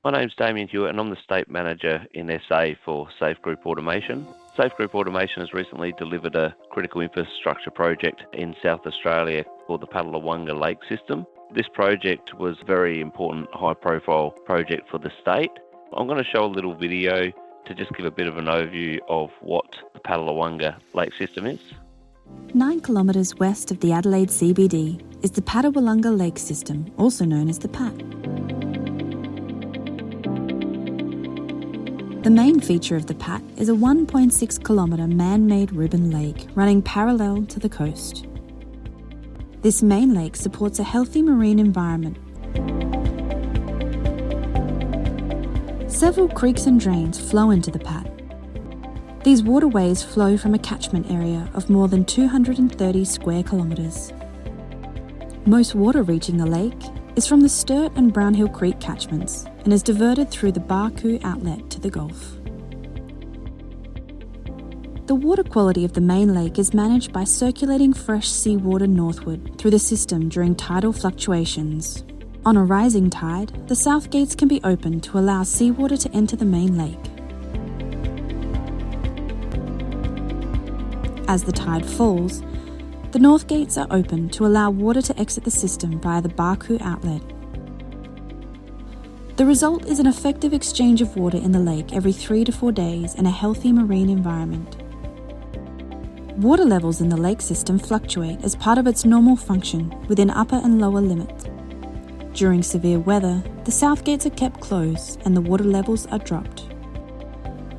My name's Damien Hewitt and I'm the State Manager in SA for Safe Group Automation. Safe Group Automation has recently delivered a critical infrastructure project in South Australia called the Padalawanga Lake System. This project was a very important, high-profile project for the state. I'm going to show a little video to just give a bit of an overview of what the Padalawanga Lake System is. 9 kilometres west of the Adelaide CBD is the Padalawanga Lake System, also known as the PAT. The main feature of the PAT is a 1.6 kilometre man-made ribbon lake running parallel to the coast. This main lake supports a healthy marine environment. Several creeks and drains flow into the PAT. These waterways flow from a catchment area of more than 230 square kilometres. Most water reaching the lake is from the Sturt and Brownhill Creek catchments and is diverted through the Barcoo outlet to the Gulf. The water quality of the main lake is managed by circulating fresh seawater northward through the system during tidal fluctuations. On a rising tide, the south gates can be opened to allow seawater to enter the main lake. As the tide falls, the north gates are open to allow water to exit the system via the Barcoo outlet. The result is an effective exchange of water in the lake every 3 to 4 days and a healthy marine environment. Water levels in the lake system fluctuate as part of its normal function within upper and lower limits. During severe weather, the south gates are kept closed and the water levels are dropped.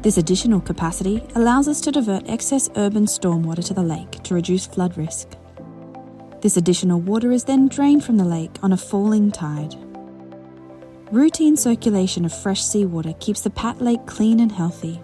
This additional capacity allows us to divert excess urban stormwater to the lake to reduce flood risk. This additional water is then drained from the lake on a falling tide. Routine circulation of fresh seawater keeps the Pat Lake clean and healthy.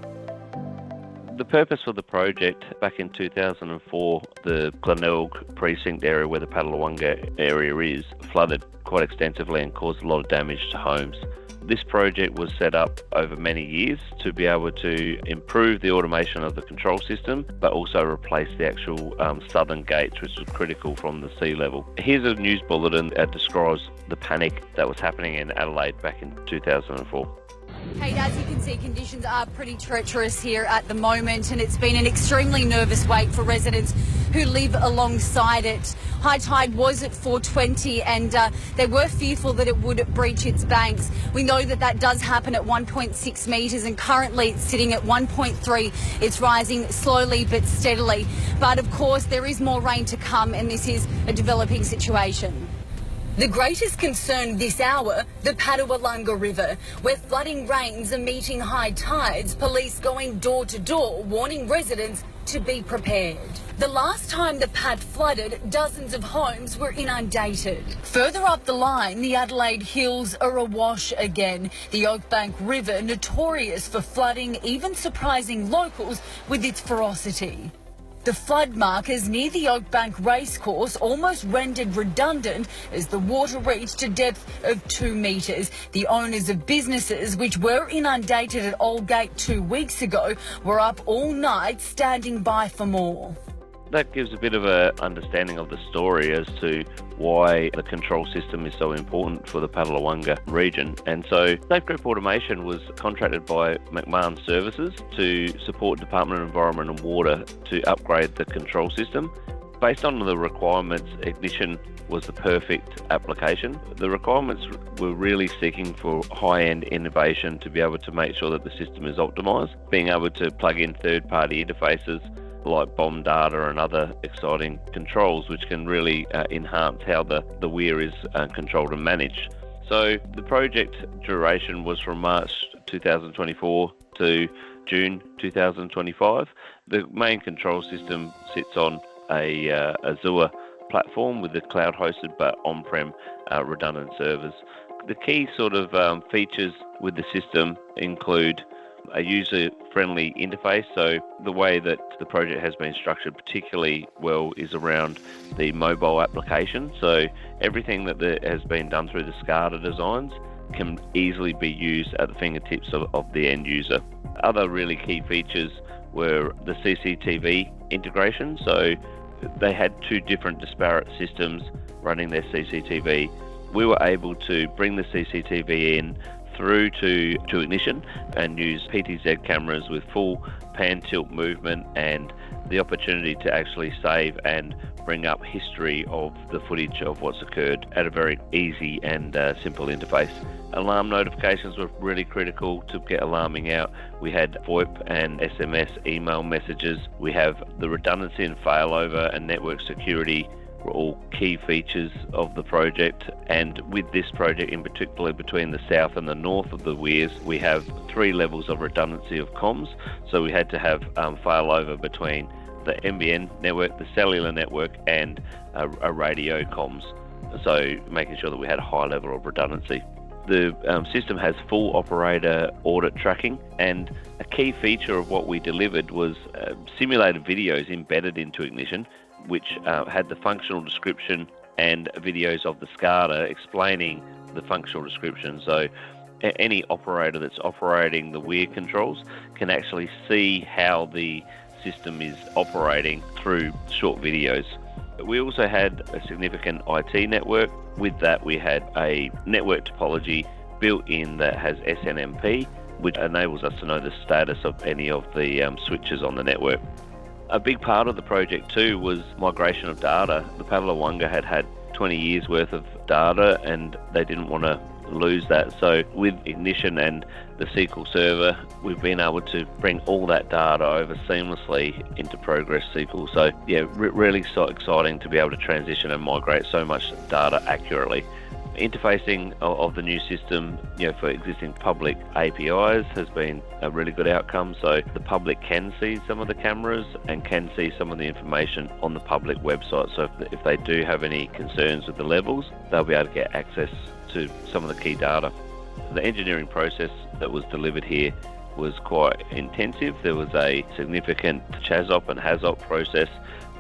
The purpose for the project, back in 2004, the Glenelg precinct area where the Padalawanga area is flooded quite extensively and caused a lot of damage to homes. This project was set up over many years to be able to improve the automation of the control system, but also replace the actual southern gates, which was critical from the sea level. Here's a news bulletin that describes the panic that was happening in Adelaide back in 2004. Kate, as you can see, conditions are pretty treacherous here at the moment, and it's been an extremely nervous wait for residents who live alongside it. High tide was at 4:20 and they were fearful that it would breach its banks. We know that that does happen at 1.6 metres and currently it's sitting at 1.3. It's rising slowly but steadily. But of course there is more rain to come and this is a developing situation. The greatest concern this hour, the Padalawanga River, where flooding rains are meeting high tides, police going door to door, warning residents to be prepared. The last time the Pat flooded, dozens of homes were inundated. Further up the line, the Adelaide Hills are awash again. The Oakbank River, notorious for flooding, even surprising locals with its ferocity. The flood markers near the Oakbank Racecourse almost rendered redundant as the water reached a depth of 2 metres. The owners of businesses which were inundated at Aldgate 2 weeks ago were up all night standing by for more. That gives a bit of an understanding of the story as to why the control system is so important for the Padalawanga region. And so Safe Group Automation was contracted by McMahon Services to support Department of Environment and Water to upgrade the control system. Based on the requirements, Ignition was the perfect application. The requirements were really seeking for high-end innovation to be able to make sure that the system is optimised, being able to plug in third-party interfaces like bomb data and other exciting controls which can really enhance how the weir is controlled and managed. So the project duration was from March 2024 to June 2025. The main control system sits on a Azure platform with the cloud-hosted but on-prem redundant servers. The key sort of features with the system include a user-friendly interface. So the way that the project has been structured particularly well is around the mobile application. So everything that has been done through the SCADA designs can easily be used at the fingertips of the end user. Other really key features were the CCTV integration. So they had 2 different disparate systems running their CCTV. We were able to bring the CCTV in through to ignition and use PTZ cameras with full pan tilt movement and the opportunity to actually save and bring up history of the footage of what's occurred at a very easy and simple interface. Alarm notifications were really critical to get alarming out. We had VoIP and SMS email messages. We have the redundancy and failover and network security were all key features of the project. And with this project in particular, between the south and the north of the weirs, we have 3 levels of redundancy of comms. So we had to have failover between the NBN network, the cellular network, and a radio comms. So making sure that we had a high level of redundancy. The system has full operator audit tracking, and a key feature of what we delivered was simulated videos embedded into Ignition, which had the functional description and videos of the SCADA explaining the functional description. So any operator that's operating the weir controls can actually see how the system is operating through short videos. We also had a significant IT network. With that, we had a network topology built in that has SNMP, which enables us to know the status of any of the switches on the network. A big part of the project too was migration of data. The Paddler-Wonga had 20 years worth of data and they didn't want to lose that. So with Ignition and the SQL Server, we've been able to bring all that data over seamlessly into Progress SQL. So yeah, really so exciting to be able to transition and migrate so much data accurately. Interfacing of the new system, for existing public APIs has been a really good outcome. So the public can see some of the cameras and can see some of the information on the public website. So if they do have any concerns with the levels, they'll be able to get access to some of the key data. The engineering process that was delivered here was quite intensive. There was a significant CHAZOP and HAZOP process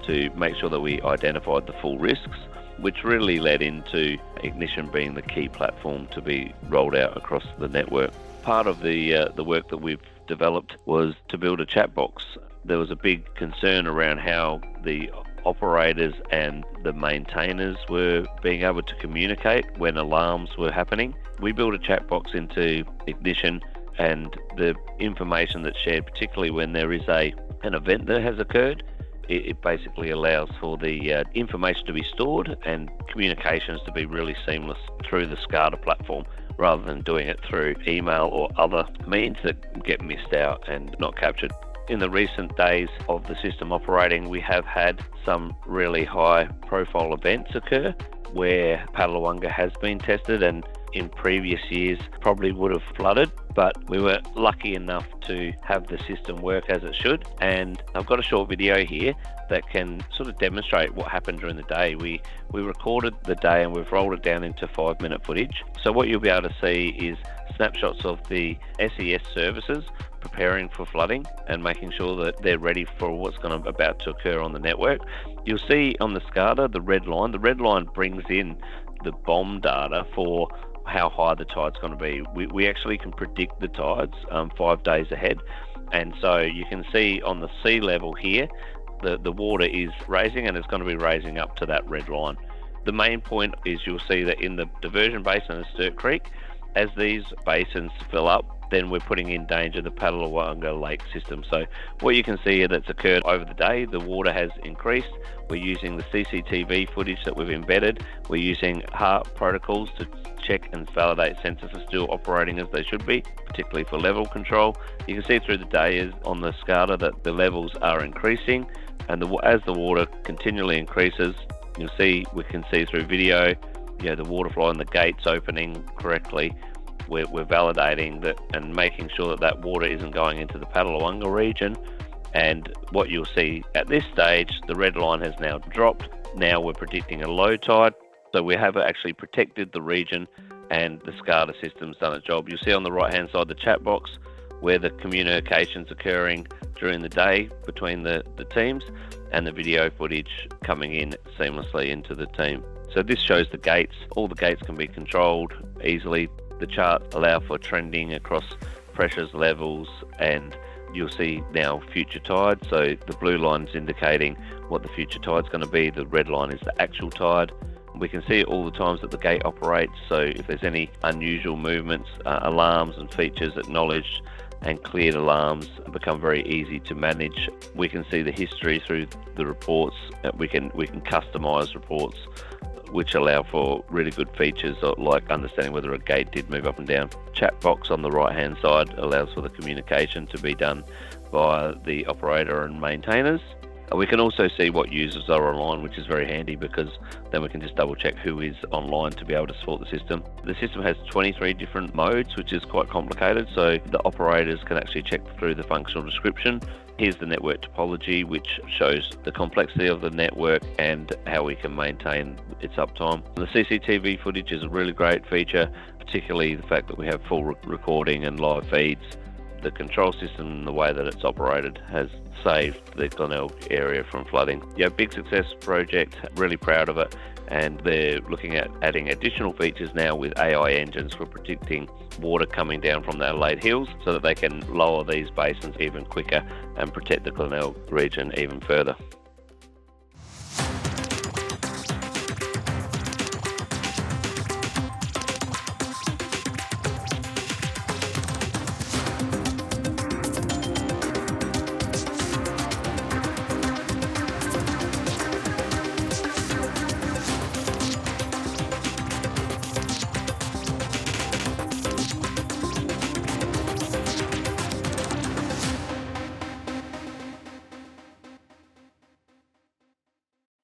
to make sure that we identified the full risks, which really led into Ignition being the key platform to be rolled out across the network. Part of the work that we've developed was to build a chat box. There was a big concern around how the operators and the maintainers were being able to communicate when alarms were happening. We built a chat box into Ignition, and the information that's shared, particularly when there is an event that has occurred, it basically allows for the information to be stored and communications to be really seamless through the SCADA platform, rather than doing it through email or other means that get missed out and not captured. In the recent days of the system operating, we have had some really high profile events occur where Paddler-Wonga has been tested, and in previous years probably would have flooded, but we were lucky enough to have the system work as it should. And I've got a short video here that can sort of demonstrate what happened during the day. We recorded the day and we've rolled it down into 5-minute footage. So what you'll be able to see is snapshots of the SES services preparing for flooding and making sure that they're ready for what's about to occur on the network. You'll see on the SCADA the red line. The red line brings in the BOM data for how high the tide's going to be. We actually can predict the tides 5 days ahead, and so you can see on the sea level here the water is raising, and it's going to be raising up to that red line. The main point is you'll see that in the diversion basin of Sturt Creek, as these basins fill up, then we're putting in danger the Paddler-Wonga Lake system. So what you can see here that's occurred over the day, the water has increased. We're using the CCTV footage that we've embedded. We're using HARP protocols to check and validate sensors are still operating as they should be, particularly for level control. You can see through the day is on the SCADA that the levels are increasing, and as the water continually increases, we can see through video, the water flow and the gates opening correctly. We're validating that and making sure that water isn't going into the Paddler-Wonga region. And what you'll see at this stage, the red line has now dropped. Now we're predicting a low tide. So we have actually protected the region, and the SCADA system's done its job. You'll see on the right-hand side the chat box where the communication's occurring during the day between the teams, and the video footage coming in seamlessly into the team. So this shows the gates. All the gates can be controlled easily. The charts allow for trending across pressures, levels, and you'll see now future tide. So the blue line is indicating what the future tide's going to be. The red line is the actual tide. We can see all the times that the gate operates, so if there's any unusual movements, alarms and features acknowledged and cleared alarms become very easy to manage. We can see the history through the reports. We can customise reports which allow for really good features like understanding whether a gate did move up and down. Chat box on the right hand side allows for the communication to be done by the operator and maintainers. We can also see what users are online, which is very handy because then we can just double check who is online to be able to support the system. The system has 23 different modes, which is quite complicated, so the operators can actually check through the functional description. Here's the network topology, which shows the complexity of the network and how we can maintain its uptime. The CCTV footage is a really great feature, particularly the fact that we have full recording and live feeds. The control system, the way that it's operated, has saved the Glenelg area from flooding. Big success project, really proud of it, and they're looking at adding additional features now with AI engines for predicting water coming down from the Adelaide Hills so that they can lower these basins even quicker and protect the Glenelg region even further.